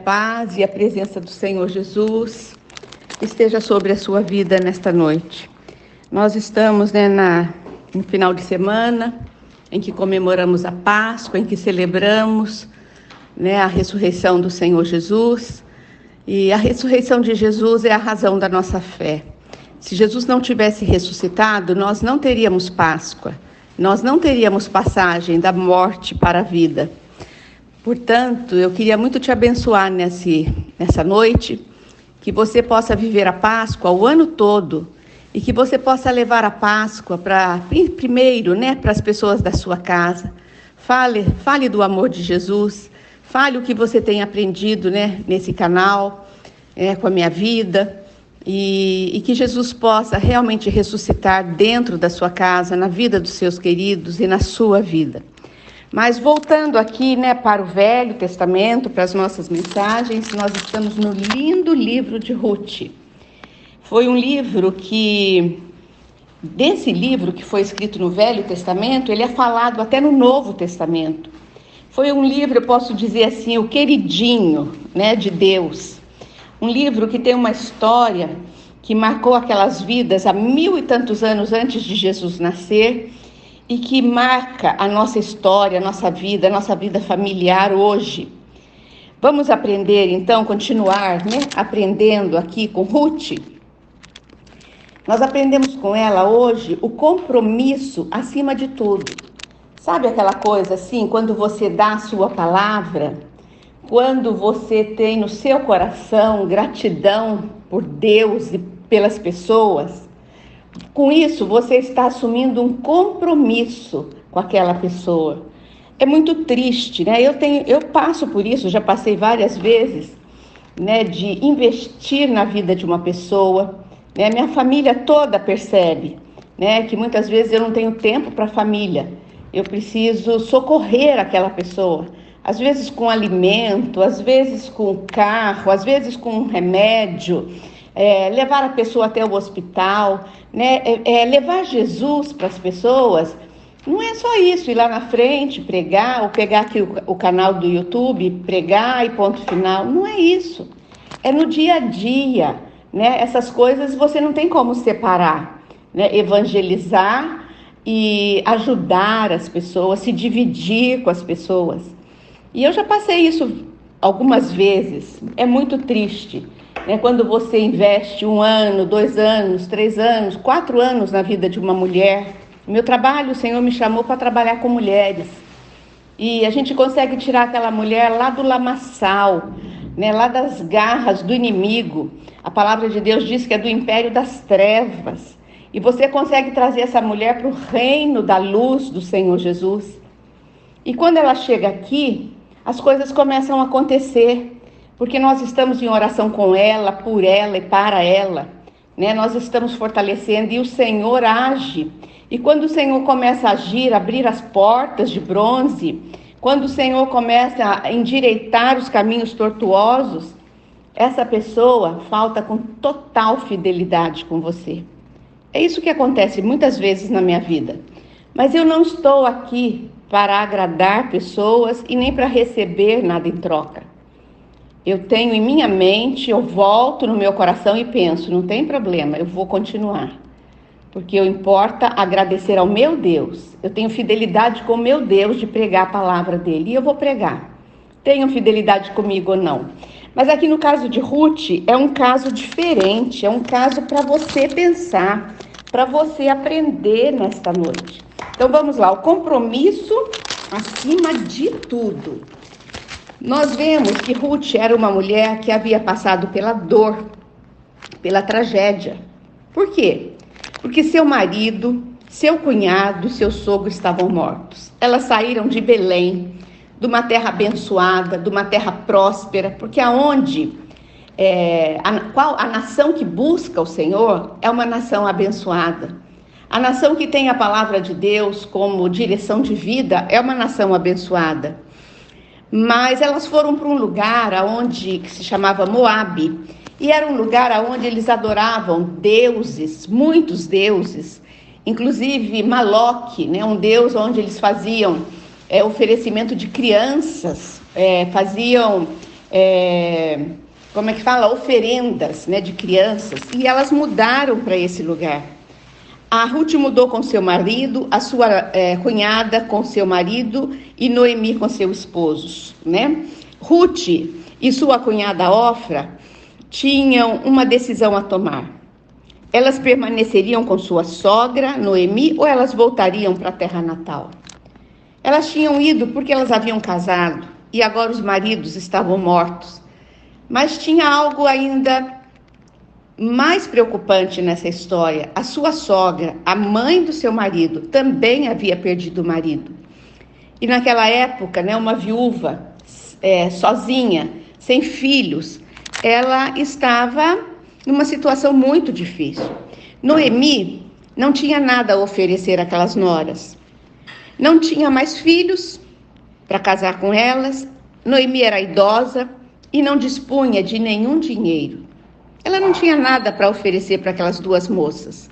paz e a presença do Senhor Jesus esteja sobre a sua vida nesta noite. Nós estamos no final de semana em que comemoramos a Páscoa, em que celebramos a ressurreição do Senhor Jesus. E a ressurreição de Jesus é a razão da nossa fé. Se Jesus não tivesse ressuscitado, nós não teríamos Páscoa, nós não teríamos passagem da morte para a vida. Portanto, eu queria muito te abençoar nessa noite, que você possa viver a Páscoa o ano todo e que você possa levar a Páscoa primeiro, para as pessoas da sua casa. Fale do amor de Jesus, fale o que você tem aprendido, nesse canal, com a minha vida, e que Jesus possa realmente ressuscitar dentro da sua casa, na vida dos seus queridos e na sua vida. Mas voltando aqui, para o Velho Testamento, para as nossas mensagens, nós estamos no lindo livro de Ruth. Foi um livro desse livro que foi escrito no Velho Testamento, ele é falado até no Novo Testamento. Foi um livro, eu posso dizer assim, o queridinho, de Deus. Um livro que tem uma história que marcou aquelas vidas há 1000 e tantos anos antes de Jesus nascer e que marca a nossa história, a nossa vida familiar hoje. Vamos aprender, então, continuar, aprendendo aqui com Ruth. Nós aprendemos com ela hoje o compromisso acima de tudo. Sabe aquela coisa assim, quando você dá a sua palavra, quando você tem no seu coração gratidão por Deus e pelas pessoas, com isso você está assumindo um compromisso com aquela pessoa. É muito triste, Eu passo por isso, já passei várias vezes, de investir na vida de uma pessoa, Minha família toda percebe, que muitas vezes eu não tenho tempo para a família. Eu preciso socorrer aquela pessoa. Às vezes com alimento, às vezes com carro, às vezes com um remédio, levar a pessoa até o hospital, levar Jesus para as pessoas. Não é só isso, ir lá na frente, pregar, ou pegar aqui o canal do YouTube, pregar e ponto final. Não é isso. É no dia a dia, Essas coisas você não tem como separar, Evangelizar e ajudar as pessoas, se dividir com as pessoas. E eu já passei isso algumas vezes. É muito triste, quando você investe 1 ano, 2 anos, 3 anos, 4 anos na vida de uma mulher. No meu trabalho, o Senhor me chamou para trabalhar com mulheres. E a gente consegue tirar aquela mulher lá do lamaçal, lá das garras do inimigo. A palavra de Deus diz que é do império das trevas. E você consegue trazer essa mulher para o reino da luz do Senhor Jesus. E quando ela chega aqui, as coisas começam a acontecer, porque nós estamos em oração com ela, por ela e para ela, Nós estamos fortalecendo e o Senhor age. E quando o Senhor começa a agir, abrir as portas de bronze, quando o Senhor começa a endireitar os caminhos tortuosos, essa pessoa falta com total fidelidade com você. É isso que acontece muitas vezes na minha vida. Mas eu não estou aqui para agradar pessoas e nem para receber nada em troca. Eu tenho em minha mente, eu volto no meu coração e penso, não tem problema, eu vou continuar. Porque importa agradecer ao meu Deus. Eu tenho fidelidade com o meu Deus de pregar a palavra dele. E eu vou pregar. Tenham fidelidade comigo ou não. Mas aqui no caso de Ruth, é um caso diferente. É um caso para você pensar, para você aprender nesta noite. Então vamos lá, o compromisso acima de tudo. Nós vemos que Ruth era uma mulher que havia passado pela dor, pela tragédia. Por quê? Porque seu marido, seu cunhado, seu sogro estavam mortos. Elas saíram de Belém, de uma terra abençoada, de uma terra próspera, porque a nação que busca o Senhor é uma nação abençoada. A nação que tem a palavra de Deus como direção de vida é uma nação abençoada. Mas elas foram para um lugar que se chamava Moabe, e era um lugar onde eles adoravam deuses, muitos deuses, inclusive Maloque, um deus onde eles faziam oferecimento de crianças, faziam como é que fala? Oferendas, né, de crianças, e elas mudaram para esse lugar. A Ruth mudou com seu marido, a sua cunhada com seu marido e Noemi com seu esposo, né? Ruth e sua cunhada Ofra tinham uma decisão a tomar. Elas permaneceriam com sua sogra, Noemi, ou elas voltariam para a terra natal? Elas tinham ido porque elas haviam casado e agora os maridos estavam mortos. Mas tinha algo ainda mais preocupante nessa história. A sua sogra, a mãe do seu marido, também havia perdido o marido. E naquela época, né, uma viúva sozinha, sem filhos, ela estava numa situação muito difícil. Noemi não tinha nada a oferecer àquelas noras. Não tinha mais filhos para casar com elas. Noemi era idosa e não dispunha de nenhum dinheiro. Ela não tinha nada para oferecer para aquelas duas moças.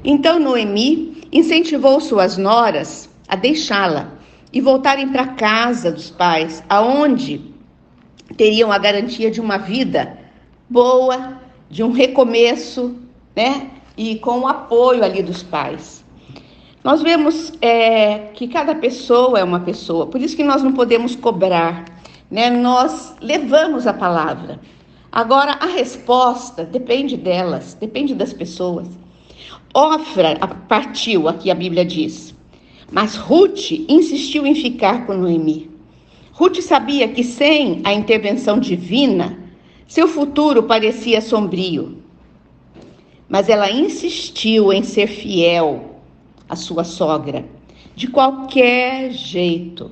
Então Noemi incentivou suas noras a deixá-la e voltarem para a casa dos pais, aonde teriam a garantia de uma vida boa, de um recomeço, né? E com o apoio ali dos pais. Nós vemos que cada pessoa é uma pessoa, por isso que nós não podemos cobrar, né? Nós levamos a palavra. Agora, a resposta depende delas, depende das pessoas. Ofra partiu, aqui a Bíblia diz, mas Ruth insistiu em ficar com Noemi. Ruth sabia que sem a intervenção divina, seu futuro parecia sombrio. Mas ela insistiu em ser fiel à sua sogra, de qualquer jeito.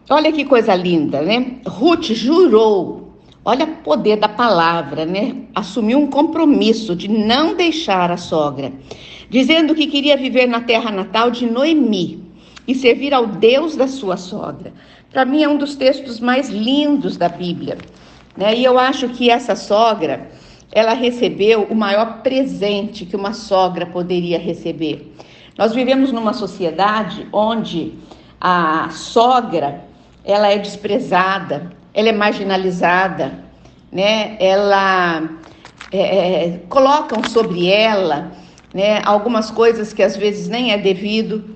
Olha que coisa linda, né? Ruth jurou. Olha o poder da palavra, né? Assumiu um compromisso de não deixar a sogra, dizendo que queria viver na terra natal de Noemi e servir ao Deus da sua sogra. Para mim é um dos textos mais lindos da Bíblia, né? E eu acho que essa sogra, ela recebeu o maior presente que uma sogra poderia receber. Nós vivemos numa sociedade onde a sogra, ela é desprezada, ela é marginalizada, né? Colocam sobre ela, né, algumas coisas que às vezes nem é devido,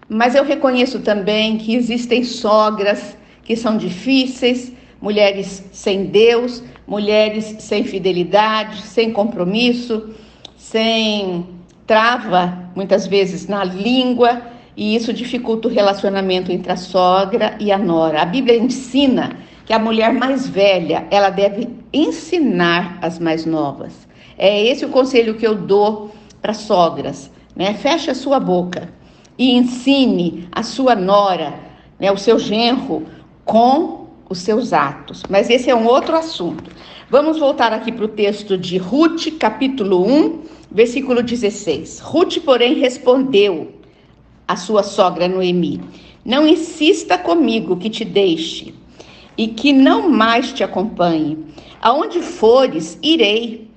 mas eu reconheço também que existem sogras que são difíceis, mulheres sem Deus, mulheres sem fidelidade, sem compromisso, sem trava, muitas vezes, na língua, e isso dificulta o relacionamento entre a sogra e a nora. A Bíblia ensina que a mulher mais velha, ela deve ensinar as mais novas. É esse o conselho que eu dou para sogras, né? Feche a sua boca e ensine a sua nora, né, o seu genro, com os seus atos. Mas esse é um outro assunto. Vamos voltar aqui para o texto de Ruth, capítulo 1, versículo 16. Ruth, porém, respondeu à sua sogra Noemi: não insista comigo que te deixe e que não mais te acompanhe. Aonde fores, irei.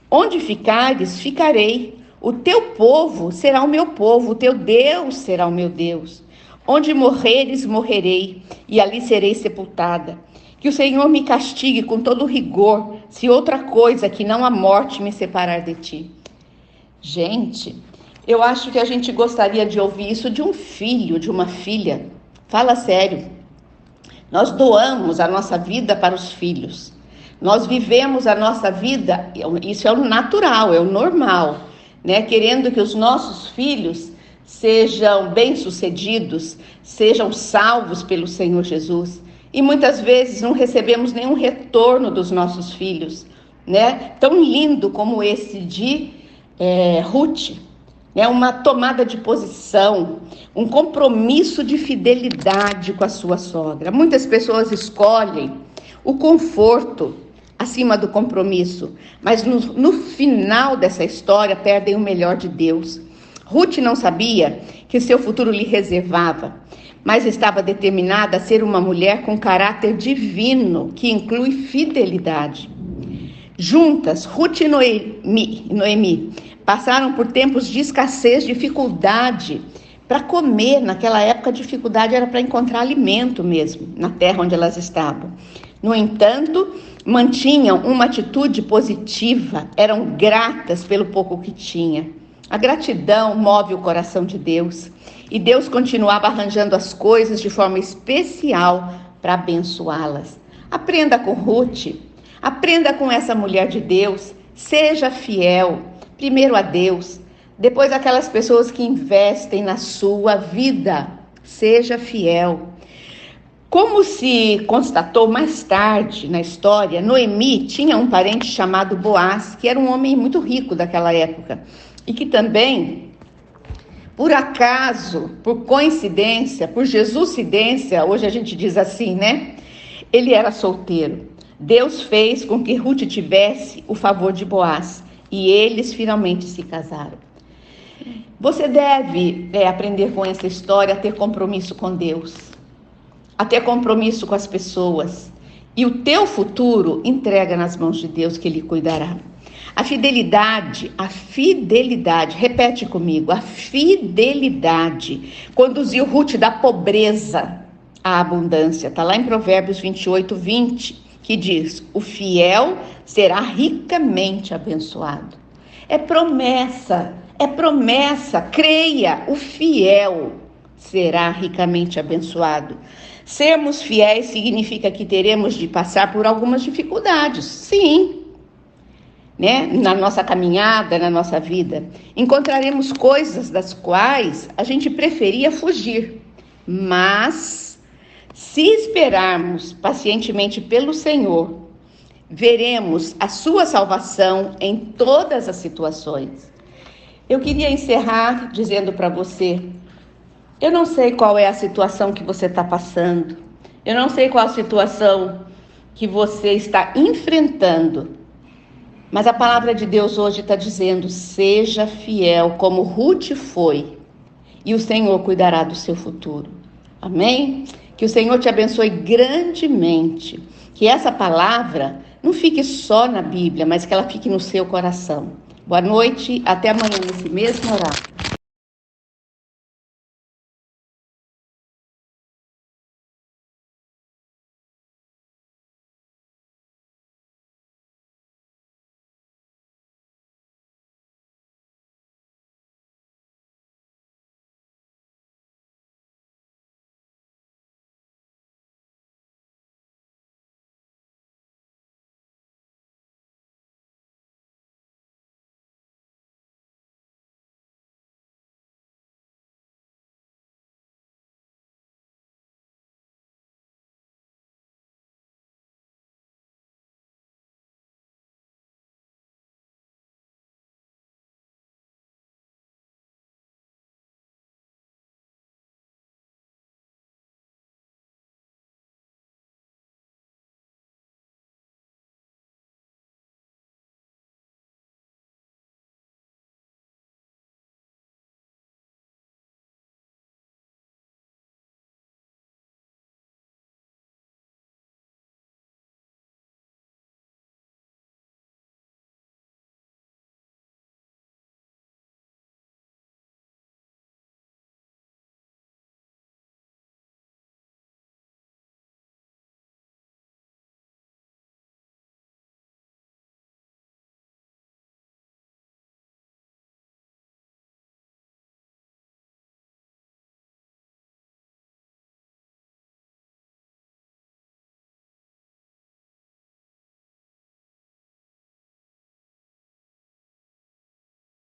Onde ficares, ficarei. O teu povo será o meu povo, o teu Deus será o meu Deus. Onde morreres, morrerei, e ali serei sepultada. Que o Senhor me castigue com todo rigor, se outra coisa que não a morte me separar de ti. Gente, eu acho que a gente gostaria de ouvir isso de um filho, de uma filha. Fala sério. Nós doamos a nossa vida para os filhos. Nós vivemos a nossa vida, isso é o natural, é o normal, né? Querendo que os nossos filhos sejam bem-sucedidos, sejam salvos pelo Senhor Jesus. E muitas vezes não recebemos nenhum retorno dos nossos filhos, né? Tão lindo como esse de Ruth. É uma tomada de posição, um compromisso de fidelidade com a sua sogra. Muitas pessoas escolhem o conforto acima do compromisso, mas no final dessa história perdem o melhor de Deus. Ruth não sabia que seu futuro lhe reservava, mas estava determinada a ser uma mulher com caráter divino, que inclui fidelidade. Juntas, Ruth e Noemi passaram por tempos de escassez, dificuldade para comer. Naquela época, a dificuldade era para encontrar alimento mesmo, na terra onde elas estavam. No entanto, mantinham uma atitude positiva, eram gratas pelo pouco que tinha. A gratidão move o coração de Deus e Deus continuava arranjando as coisas de forma especial para abençoá-las. Aprenda com Ruth, aprenda com essa mulher de Deus, seja fiel, primeiro a Deus, depois aquelas pessoas que investem na sua vida, seja fiel. Como se constatou mais tarde na história, Noemi tinha um parente chamado Boaz, que era um homem muito rico daquela época, e que também, por acaso, por coincidência, por Jesuscidência, hoje a gente diz assim, né? Ele era solteiro. Deus fez com que Ruth tivesse o favor de Boaz, e eles finalmente se casaram. Você deve aprender com essa história a ter compromisso com Deus, a ter compromisso com as pessoas. E o teu futuro entrega nas mãos de Deus, que Ele cuidará. A fidelidade, repete comigo, a fidelidade conduziu Ruth da pobreza à abundância. Está lá em Provérbios 28:20, que diz: o fiel será ricamente abençoado. É promessa, creia, o fiel será ricamente abençoado. Sermos fiéis significa que teremos de passar por algumas dificuldades, sim, né? Na nossa caminhada, na nossa vida. Encontraremos coisas das quais a gente preferia fugir, mas se esperarmos pacientemente pelo Senhor, veremos a sua salvação em todas as situações. Eu queria encerrar dizendo para você: eu não sei qual é a situação que você está passando, eu não sei qual a situação que você está enfrentando, mas a palavra de Deus hoje está dizendo: seja fiel como Ruth foi, e o Senhor cuidará do seu futuro. Amém? Que o Senhor te abençoe grandemente, que essa palavra não fique só na Bíblia, mas que ela fique no seu coração. Boa noite, até amanhã nesse mesmo horário.